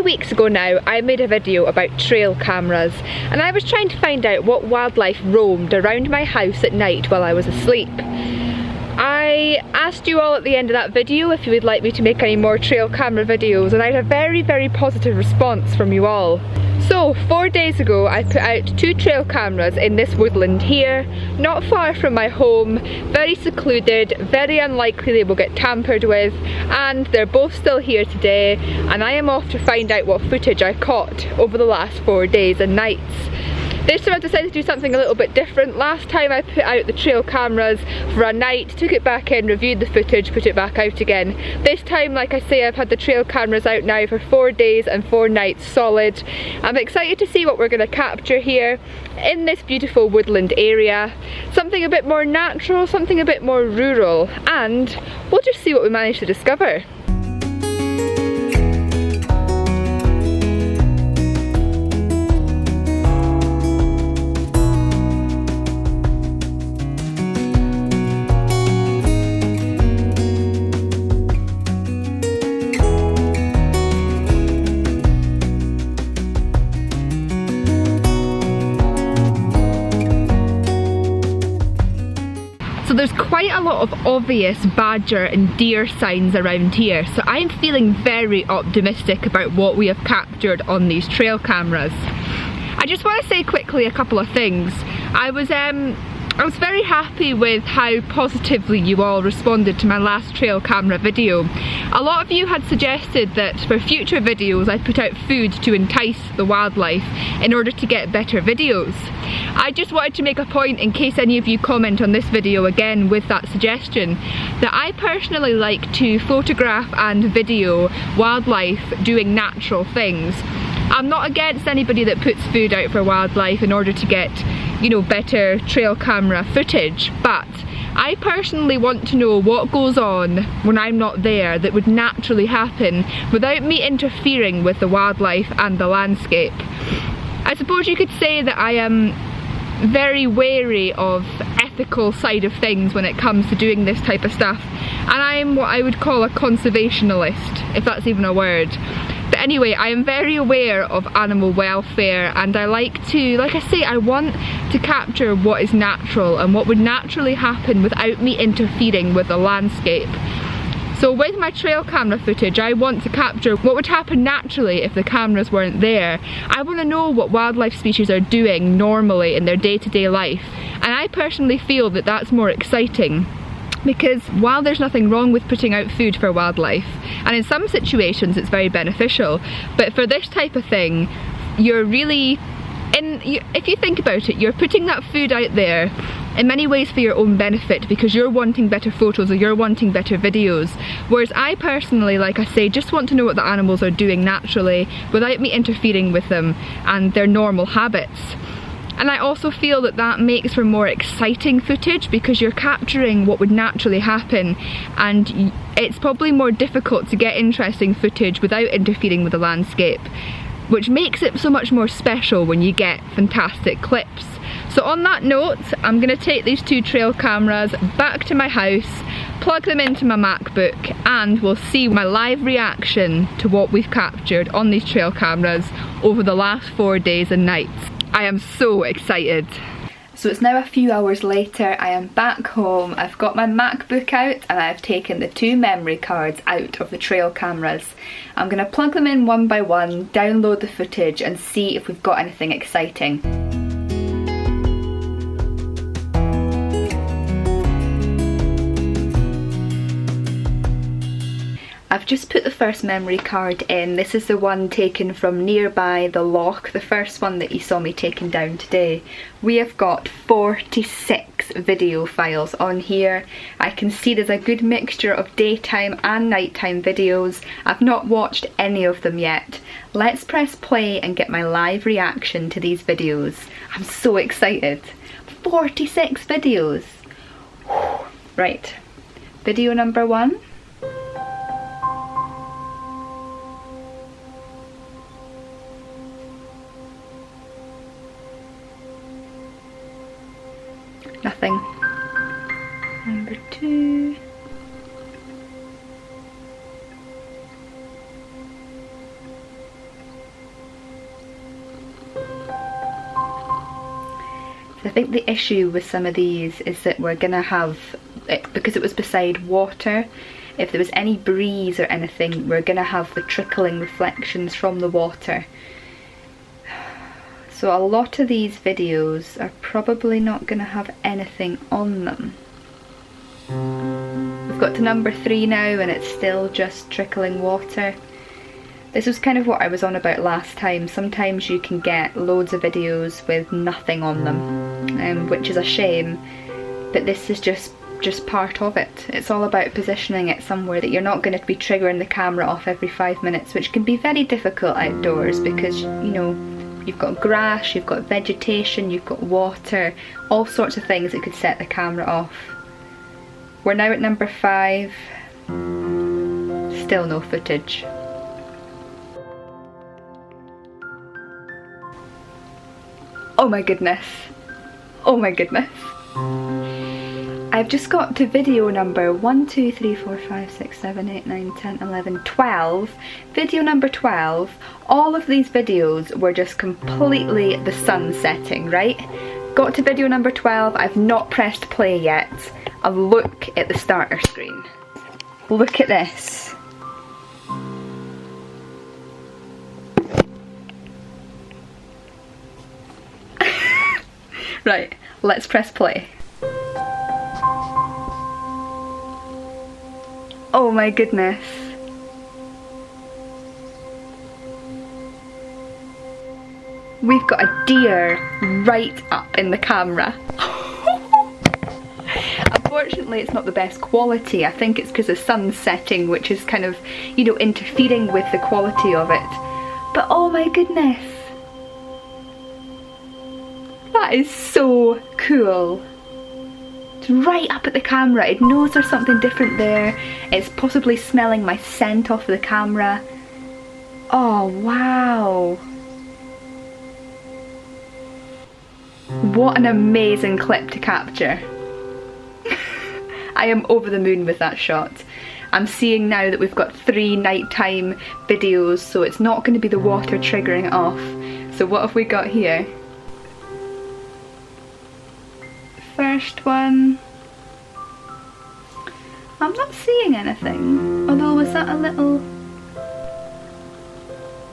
few weeks ago now, I made a video about trail cameras, and I was trying to find out what wildlife roamed around my house at night while I was asleep. I asked you all at the end of that video if you would like me to make any more trail camera videos, and I had a very positive response from you all. So 4 days ago I put out 2 trail cameras in this woodland here, not far from my home, very secluded, very unlikely they will get tampered with, and they're both still here today, and I am off to find out what footage I caught over the last 4 days and nights. This time I decided to do something a little bit different. Last time I put out the trail cameras for a night, took it back in, reviewed the footage, put it back out again. This time, like I say, I've had the trail cameras out now for 4 days and 4 nights solid. I'm excited to see what we're going to capture here in this beautiful woodland area. Something a bit more natural, something a bit more rural, and we'll just see what we manage to discover. So there's quite a lot of obvious badger and deer signs around here, so I'm feeling very optimistic about what we have captured on these trail cameras. I just want to say quickly a couple of things. I was very happy with how positively you all responded to my last trail camera video. A lot of you had suggested that for future videos I put out food to entice the wildlife in order to get better videos. I just wanted to make a point, in case any of you comment on this video again with that suggestion, that I personally like to photograph and video wildlife doing natural things. I'm not against anybody that puts food out for wildlife in order to get, you know, better trail camera footage, but I personally want to know what goes on when I'm not there that would naturally happen without me interfering with the wildlife and the landscape. I suppose you could say that I am very wary of ethical side of things when it comes to doing this type of stuff, and I'm what I would call a conservationalist, if that's even a word. But anyway, I am very aware of animal welfare, and I like to, like I say, I want to capture what is natural and what would naturally happen without me interfering with the landscape. So with my trail camera footage, I want to capture what would happen naturally if the cameras weren't there. I want to know what wildlife species are doing normally in their day-to-day life, and I personally feel that that's more exciting. Because while there's nothing wrong with putting out food for wildlife, and in some situations it's very beneficial, but for this type of thing, you're really, if you think about it, you're putting that food out there in many ways for your own benefit, because you're wanting better photos or you're wanting better videos. Whereas I personally, like I say, just want to know what the animals are doing naturally without me interfering with them and their normal habits. And I also feel that that makes for more exciting footage, because you're capturing what would naturally happen, and it's probably more difficult to get interesting footage without interfering with the landscape, which makes it so much more special when you get fantastic clips. So on that note, I'm going to take these 2 trail cameras back to my house, plug them into my MacBook, and we'll see my live reaction to what we've captured on these trail cameras over the last 4 days and nights. I am so excited. So it's now a few hours later, I am back home, I've got my MacBook out, and I've taken the 2 memory cards out of the trail cameras. I'm going to plug them in one by one, download the footage, and see if we've got anything exciting. I've just put the first memory card in. This is the one taken from nearby the loch, the first one that you saw me taking down today. We have got 46 video files on here. I can see there's a good mixture of daytime and nighttime videos. I've not watched any of them yet. Let's press play and get my live reaction to these videos. I'm so excited. 46 videos. Right, video number 1. Nothing. Number 2. I think the issue with some of these is that we're gonna have, because it was beside water, if there was any breeze or anything, we're gonna have the trickling reflections from the water. So a lot of these videos are probably not gonna have anything on them. We've got to number 3 now and it's still just trickling water. This was kind of what I was on about last time. Sometimes you can get loads of videos with nothing on them, which is a shame, but this is just part of it. It's all about positioning it somewhere that you're not going to be triggering the camera off every 5 minutes, which can be very difficult outdoors because, you know, you've got grass, you've got vegetation, you've got water, all sorts of things that could set the camera off. We're now at number 5. Still no footage. Oh my goodness. Oh my goodness. I've just got to video number 1, 2, 3, 4, 5, 6, 7, 8, 9, 10, 11, 12. Video number 12. All of these videos were just completely the sun setting, right? Got to video number 12. I've not pressed play yet. A look at the starter screen. Look at this. Right, let's press play. Oh my goodness. We've got a deer right up in the camera. Unfortunately, it's not the best quality. I think it's because the sun's setting, which is kind of, you know, interfering with the quality of it. But oh my goodness. That is so cool. It's right up at the camera. It knows there's something different there. It's possibly smelling my scent off the camera. Oh, wow. What an amazing clip to capture. I am over the moon with that shot. I'm seeing now that we've got 3 nighttime videos, so it's not going to be the water triggering it off. So what have we got here? First one. I'm not seeing anything. Although, was that a little...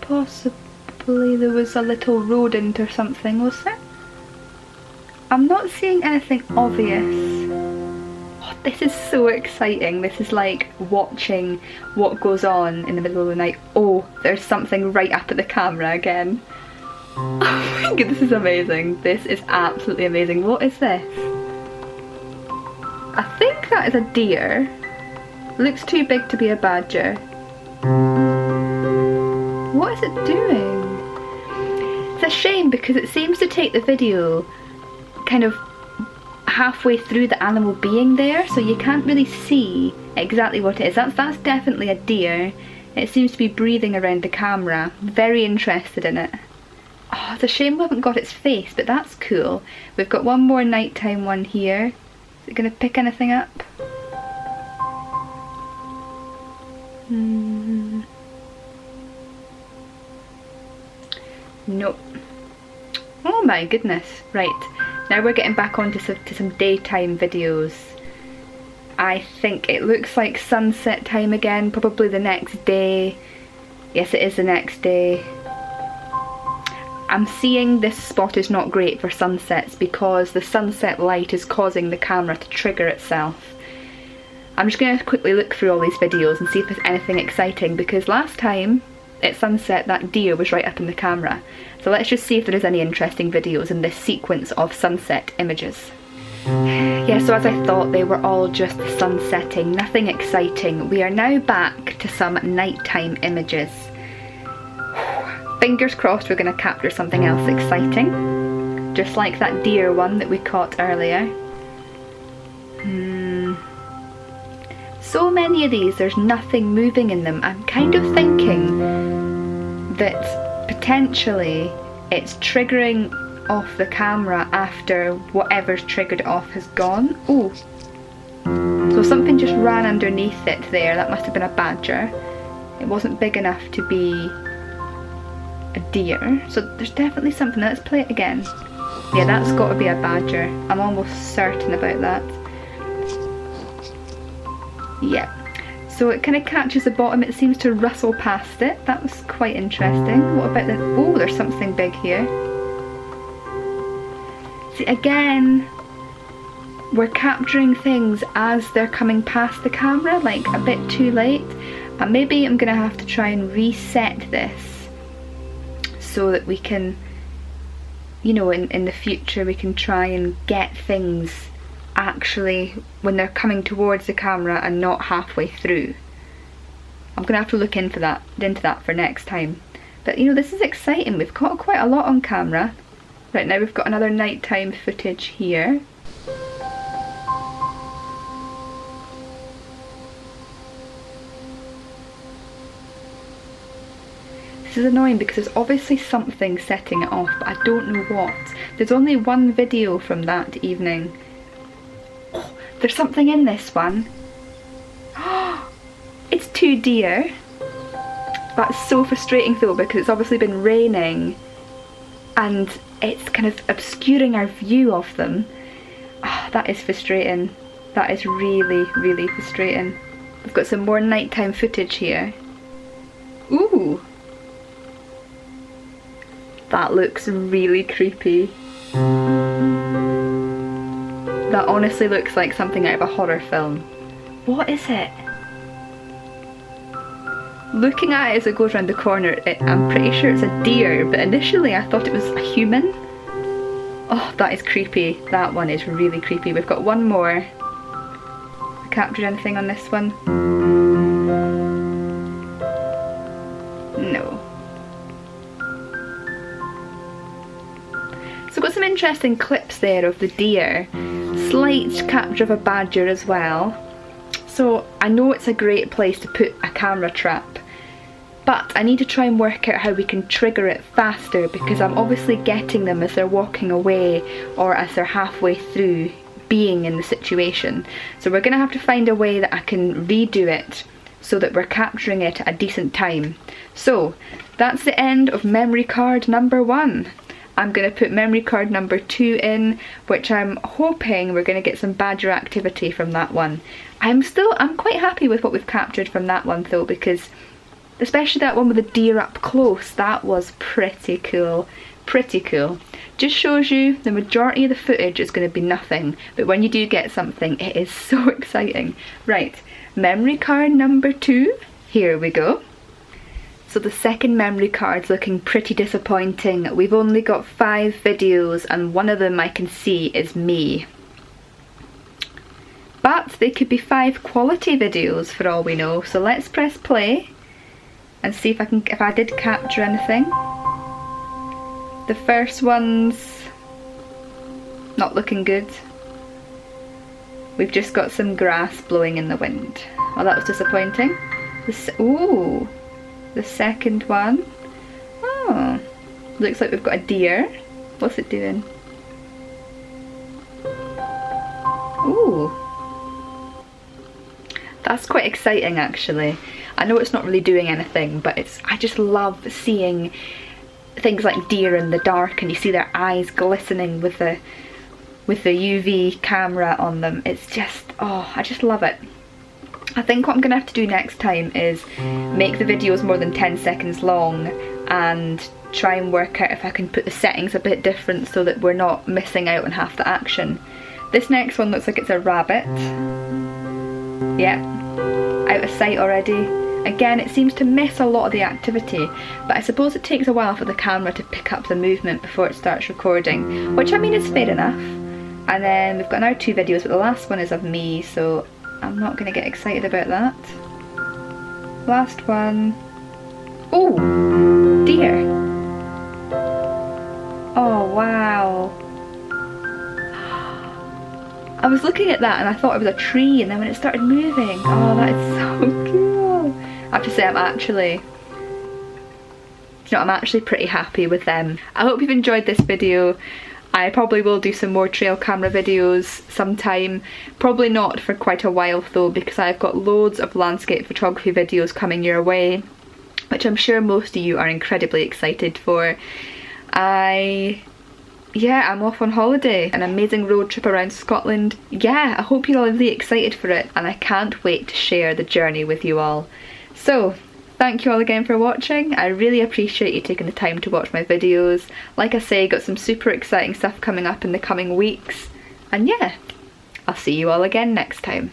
Possibly there was a little rodent or something, was there? I'm not seeing anything obvious. Oh, this is so exciting. This is like watching what goes on in the middle of the night. Oh, there's something right up at the camera again. Oh my god, this is amazing. This is absolutely amazing. What is this? I think that is a deer. Looks too big to be a badger. What is it doing? It's a shame because it seems to take the video kind of halfway through the animal being there, so you can't really see exactly what it is. That's definitely a deer. It seems to be breathing around the camera. Very interested in it. Oh, it's a shame we haven't got its face, but that's cool. We've got one more nighttime one here. Is it going to pick anything up? Nope. Oh my goodness. Right, now we're getting back onto some daytime videos. I think it looks like sunset time again, probably the next day. Yes, it is the next day. I'm seeing this spot is not great for sunsets because the sunset light is causing the camera to trigger itself. I'm just going to quickly look through all these videos and see if there's anything exciting, because last time at sunset that deer was right up in the camera. So let's just see if there is any interesting videos in this sequence of sunset images. Yeah, so as I thought, they were all just the sun setting, nothing exciting. We are now back to some nighttime images. Fingers crossed we're going to capture something else exciting, just like that deer one that we caught earlier. So many of these, there's nothing moving in them. I'm kind of thinking that potentially it's triggering off the camera after whatever's triggered it off has gone. Oh, so something just ran underneath it there. That must have been a badger. It wasn't big enough to be a deer, so there's definitely something. Let's play it again. Yeah, that's got to be a badger. I'm almost certain about that. Yeah. So it kind of catches the bottom, it seems to rustle past it. That was quite interesting. What about the... oh, there's something big here. See, again, we're capturing things as they're coming past the camera, like a bit too late. And maybe I'm going to have to try and reset this so that we can, you know, in the future we can try and get things actually when they're coming towards the camera and not halfway through. I'm gonna have to look into that for next time. But you know, this is exciting. We've got quite a lot on camera. Right, now we've got another nighttime footage here. This is annoying because there's obviously something setting it off, but I don't know what. There's only one video from that evening. There's something in this one. It's 2 deer. That's so frustrating though, because it's obviously been raining and it's kind of obscuring our view of them. Oh, that is frustrating. That is really, really frustrating. We've got some more nighttime footage here. Ooh! That looks really creepy. That honestly looks like something out of a horror film. What is it? Looking at it as it goes around the corner, I'm pretty sure it's a deer, but initially I thought it was a human. Oh, that is creepy. That one is really creepy. We've got one more. Captured anything on this one? No. So we've got some interesting clips there of the deer. Slight capture of a badger as well. So I know it's a great place to put a camera trap, but I need to try and work out how we can trigger it faster, because I'm obviously getting them as they're walking away or as they're halfway through being in the situation. So we're going to have to find a way that I can redo it so that we're capturing it at a decent time. So that's the end of memory card number 1. I'm going to put memory card number 2 in, which I'm hoping we're going to get some badger activity from that one. I'm quite happy with what we've captured from that one though, because especially that one with the deer up close, that was pretty cool. Pretty cool. Just shows you the majority of the footage is going to be nothing, but when you do get something, it is so exciting. Right, memory card number 2, here we go. So the second memory card's looking pretty disappointing. We've only got 5 videos and one of them I can see is me. But they could be 5 quality videos for all we know. So let's press play and see if I did capture anything. The first one's not looking good. We've just got some grass blowing in the wind. Well, that was disappointing. Ooh. The second one, oh, looks like we've got a deer. What's it doing? Ooh, that's quite exciting actually. I know it's not really doing anything, but I just love seeing things like deer in the dark and you see their eyes glistening with the UV camera on them. It's just, oh, I just love it. I think what I'm going to have to do next time is make the videos more than 10 seconds long and try and work out if I can put the settings a bit different so that we're not missing out on half the action. This next one looks like it's a rabbit. Yep, out of sight already. Again, it seems to miss a lot of the activity, but I suppose it takes a while for the camera to pick up the movement before it starts recording, which I mean is fair enough. And then we've got now 2 videos, but the last one is of me, so I'm not going to get excited about that. Last one. Oh, deer. Oh, wow. I was looking at that and I thought it was a tree, and then when it started moving, oh, that is so cool. I have to say I'm actually pretty happy with them. I hope you've enjoyed this video. I probably will do some more trail camera videos sometime. Probably not for quite a while though, because I've got loads of landscape photography videos coming your way, which I'm sure most of you are incredibly excited for. I yeah, I'm off on holiday, an amazing road trip around Scotland. Yeah, I hope you're all really excited for it, and I can't wait to share the journey with you all. So, thank you all again for watching. I really appreciate you taking the time to watch my videos. Like I say, got some super exciting stuff coming up in the coming weeks. And yeah, I'll see you all again next time.